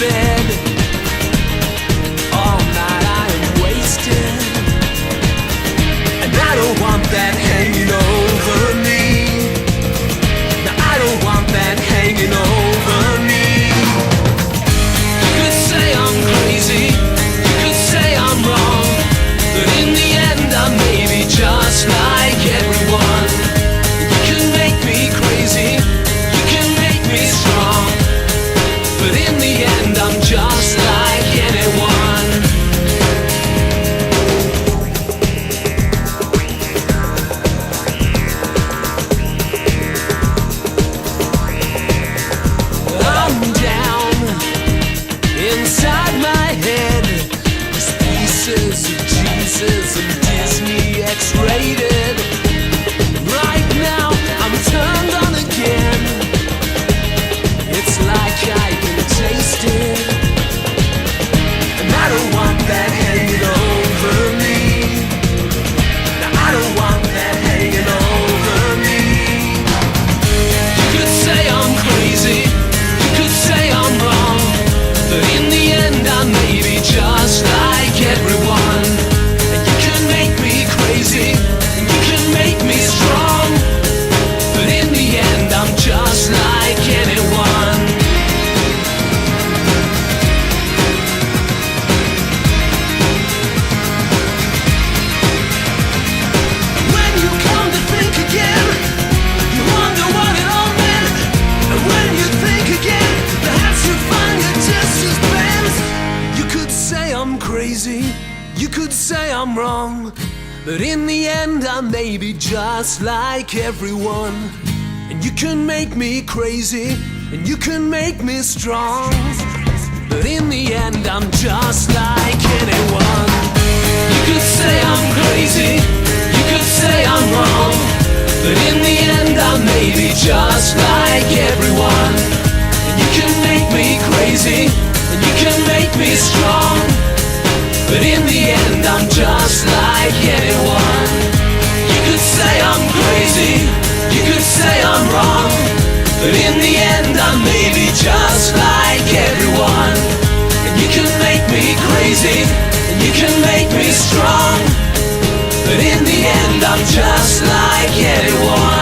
bed. All night I am wasted, and I don't want that hanging over me. Now I don't want that hanging over me. You could say I'm crazy, you could say I'm wrong, but in the end I may be just like everyone. You can make me crazy, you can make me strong, but in the end I'm just like anyone. I'm down inside my head. These pieces of Jesus and Disney X-rated. Right now I'm turned on again. It's like I can taste it, and I don't want that hanging over me. Now I don't want that hanging over me. You could say I'm crazy, you could say I'm wrong, but in the end I may be just like everyone. And you can make me crazy, and you can make me strong, but in the end I'm just like anyone. When you come to think again, you wonder what it all meant. And when you think again, perhaps you find it just as bent. You could say I'm crazy, you could say I'm wrong, but in the end I may be just like everyone. And you can make me crazy, and you can make me strong, but in the end I'm just like anyone. You could say I'm crazy, you could say I'm wrong, but in the end I may be just like everyone. And you can make me crazy, and you can make me strong, but in the end I'm just like anyone. You could say I'm crazy, you could say I'm wrong, but in the end I may be just like everyone. And you can make me crazy, and you can make me strong, but in the end I'm just like anyone.